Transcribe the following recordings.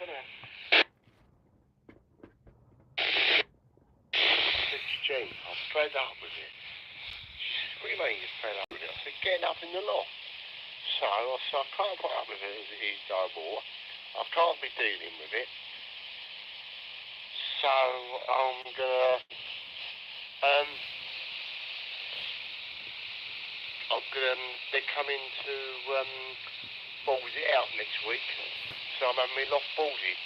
Come on. G, I'm fed up with it. She says, what do you mean you're fed up with it? I said, getting up in the loft. So I said, I can't put up with it as it is no more. I can't be dealing with it. So I'm gonna they're coming to balls it out next week. So I'm having my loft boarded.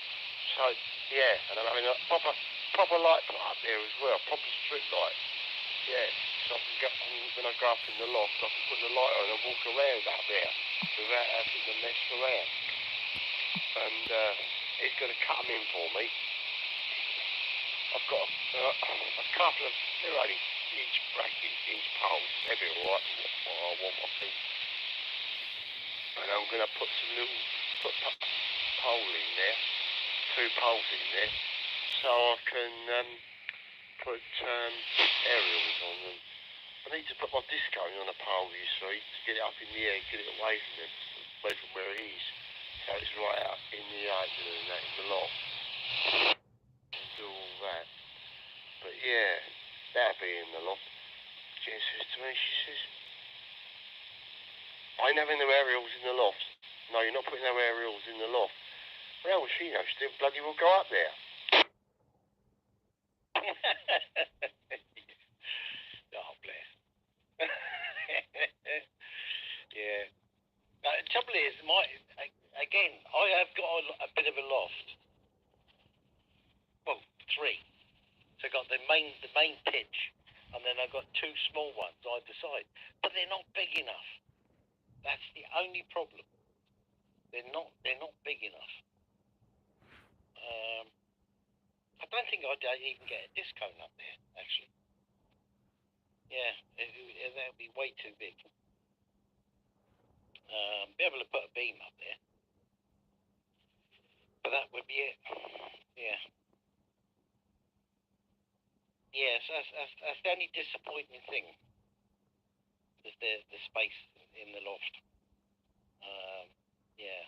So yeah, and I'm having a proper light put up there as well, proper strip light. Yeah, so I can get when I go up in the loft, I can put the light on and walk around up there without having to mess around. And it's going to cut them in for me. I've got a couple of, they're only inch brackets, inch poles, they'll be alright for what I want, I think. And I'm going to put put pole in there, 2 poles in there, so I can put aerials on them. I need to put my disco on a pole, you see, to get it up in the air, get it away from them, away from where it is. So it's right out in the air, doing that in the loft. Do all that. But yeah, that'll be in the loft. Jen says to me, she says, I ain't having no aerials in the loft. No, you're not putting no aerials in the loft. Well, she knows, still bloody will go up there. Oh, bless. Yeah. The trouble is, again, I have got a bit of a loft. Well, 3. So I've got the main pitch, and then I've got 2 small ones either side. But they're not big enough. That's the only problem. They're not big enough. I don't think I'd even get a disc cone up there, actually. Yeah, that would be way too big. Be able to put a beam up there. But that would be it. Yeah. Yes, that's the only disappointing thing. Is the space in the loft. Yeah.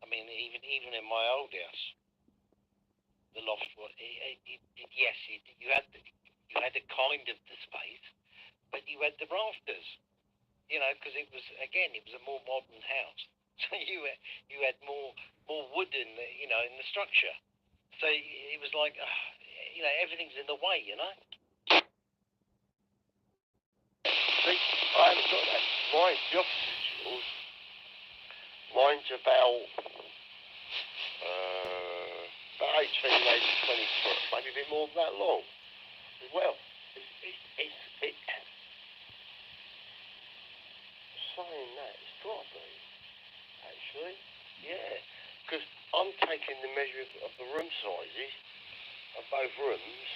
I mean, even in my old house, the loft was yes, you had a kind of the space, but you had the rafters. You know, because it was a more modern house, so you had more wood in the structure. So it was like, everything's in the way, you know. See, I haven't got that. Mine's the opposite to yours. Mine's about 18, maybe 20 foot, maybe a bit more than that long as well. It's saying that, it's got to be, actually. Yeah, because I'm taking the measure of the room sizes of both rooms,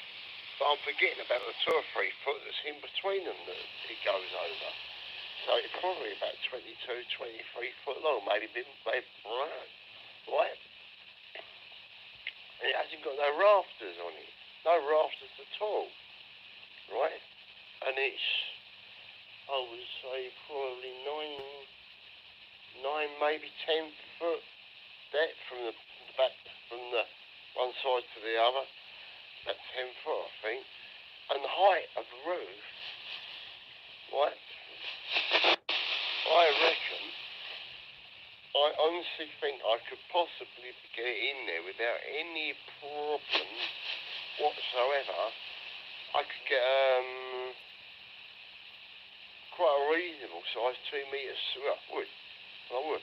but I'm forgetting about the 2 or 3 foot that's in between them that it goes over. So it's probably about 22, 23 foot long, maybe right? And it hasn't got no rafters on it, no rafters at all, right? And it's, I would say, probably 9, maybe 10 foot depth from the back, from the one side to the other. About 10 foot, I think. And the height of the roof, right? I honestly think I could possibly get it in there without any problems whatsoever. I could get quite a reasonable size, 2 metres. Well, I would.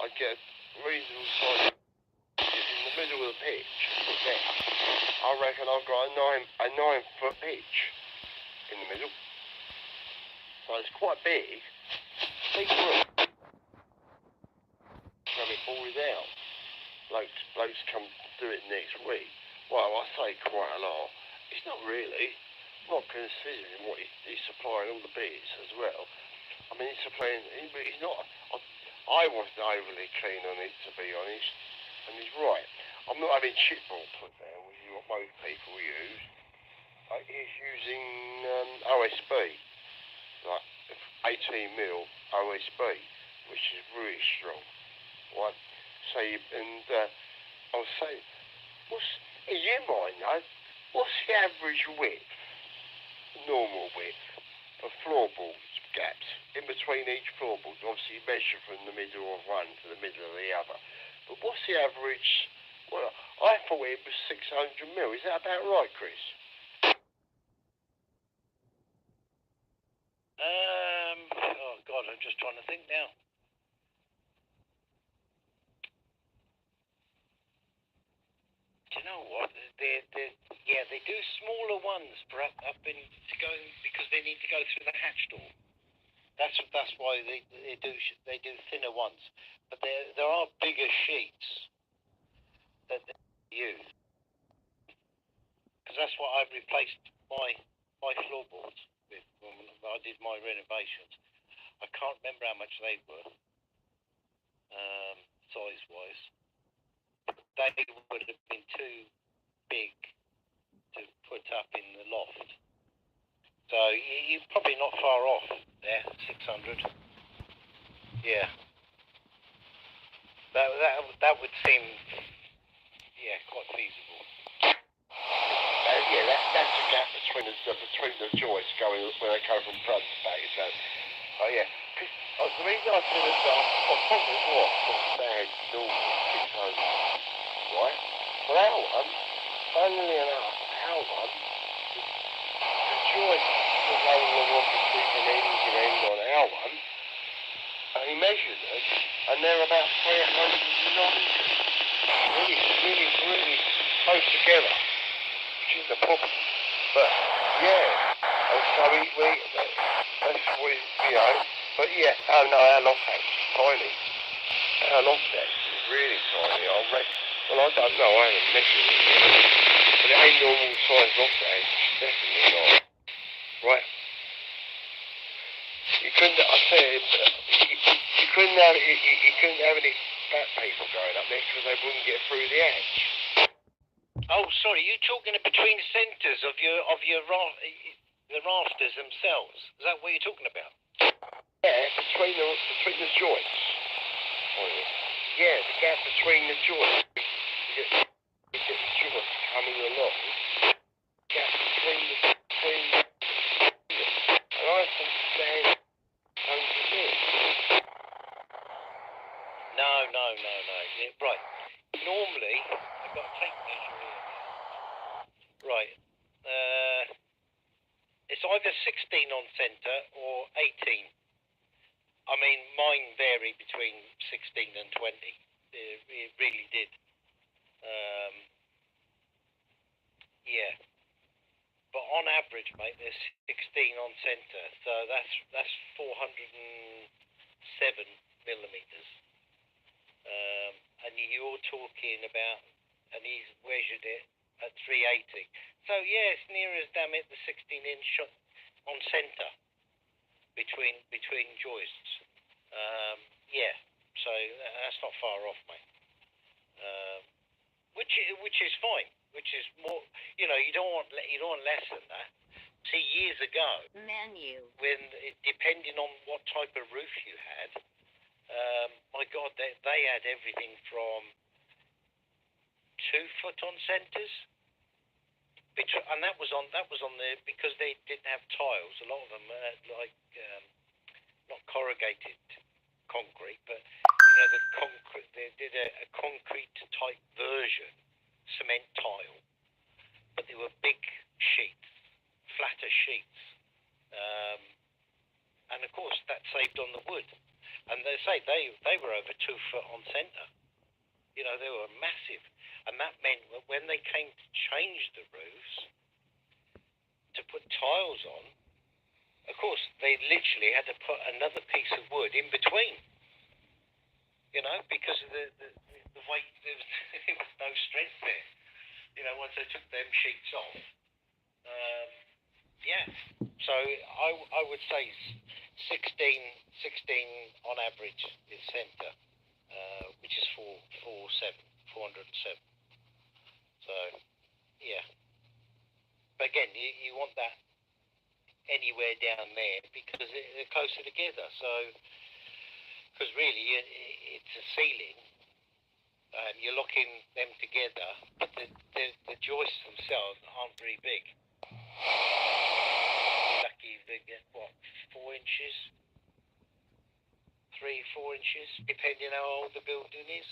I'd get a reasonable size in the middle of the pitch. There. I reckon I've got a 9 foot pitch in the middle. So it's quite big. Big room. Have it boarded out. Blokes come do it next week. Well, I say quite a lot. It's not really. Not considering what he's supplying all the bits as well. I mean, he's supplying. He's not. I wasn't overly keen on it, to be honest. And he's right. I'm not having chipboard put down, which is what most people use. He's using OSB, like 18mm OSB. which is really strong. Right? So I was saying, in your mind, though, what's the average width, normal width, of floorboards gaps in between each floorboard? Obviously, you measure from the middle of one to the middle of the other. But what's the average? Well, I thought it was 600 mil. Is that about right, Chris? Oh God, I'm just trying to think now. Do you know what? They do smaller ones for up in to go because they need to go through the hatch door. That's why they do thinner ones. But there are bigger sheets that they use. Because that's what I've replaced my floorboards with when I did my renovations. I can't remember how much they were, size-wise. They would have been too big to put up in the loft. So you're probably not far off there, 600. Yeah. That would seem, quite feasible. That's the gap between the joists going when they go from front to back. So, the reason I said it, I probably bad normal 600, right? But our one, funnily enough, the joist was along between an end on our one, and he measured them, and they're about 390. Really close together, which is the problem. But yeah, and so that's what but yeah, our loft hatch is tiny. Our loft hatch is really tiny. I don't know, I haven't measured it yet. But it ain't normal size loft hatch, definitely not. Right? You couldn't have any fat people going up there because they wouldn't get through the hatch. Oh, sorry, you're talking between centres of the rafters themselves. Is that what you're talking about? Yeah, between the joists. Yeah, the gap between the joists. You get the joists coming along. Gap between and I think stand 100 mil. No. Yeah, right. Normally, I've got a tape measure here now. Right. It's either 16 on centre or 18. I mean, mine varied between 16 and 20. It really did. Yeah. But on average, mate, there's 16 on centre. So that's 407 millimetres. And you're talking about, and he's measured it at 380. So yeah, it's near as damn it the 16-inch on centre between joists. Yeah, so that's not far off, mate. Which is fine. Which is more, you don't want less than that. See, years ago, when depending on what type of roof you had, my God, they had everything from 2 foot on centres. And that was on the, because they didn't have tiles. A lot of them had not corrugated concrete, but the concrete. They did a concrete type version, cement tile, but they were big sheets, flatter sheets, and of course that saved on the wood. And they say they were over 2 foot on centre. They were massive. And that meant that when they came to change the roofs, to put tiles on, of course, they literally had to put another piece of wood in between. Because of the weight, there was no strength there. Once they took them sheets off. Yeah. So I would say 16 on average in centre, which is 407. So, yeah. But again, you want that anywhere down there because they're closer together. So, Because really, it's a ceiling. You're locking them together, but the joists themselves aren't very big. You're lucky if they get, what, 4 inches? 3-4 inches, depending how old the building is.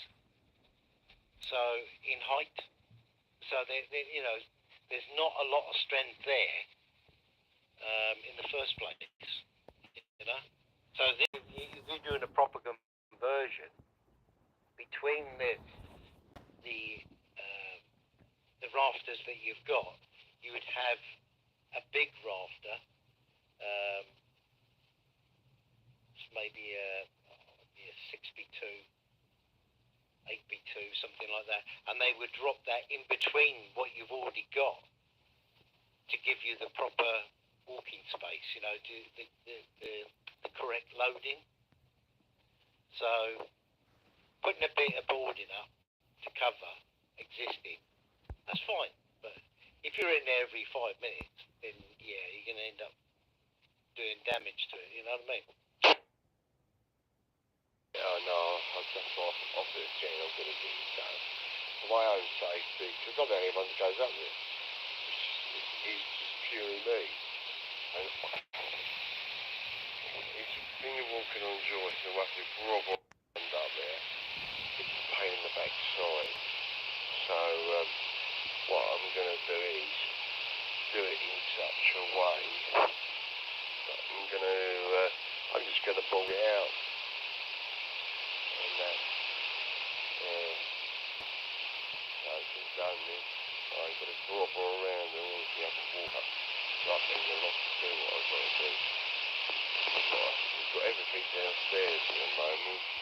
So, in height. So, you know, there's not a lot of strength there in the first place, you know. So, if you're doing a proper conversion between the rafters that you've got, you would have a big rafter, maybe a 6x2, 8x2, something like that, and they would drop that in between what you've already got to give you the proper walking space, you know, to the correct loading. So putting a bit of boarding up to cover existing, that's fine. But if you're in there every 5 minutes, then yeah, you're going to end up doing damage to it, you know what I mean? Yeah, no, that's what I'm getting I'm going to do that. For my own safety, because I don't know anyone that goes up there. It's just purely me. And it's when you're walking on joists and roughly rub up there, it's a pain in the backside. So what I'm going to do is do it in such a way that I'm just going to pull it out. And that, so it's done then. I've got to drop her around and all the other water. So I think a lot to do what I've got to do. We've got everything downstairs at the moment.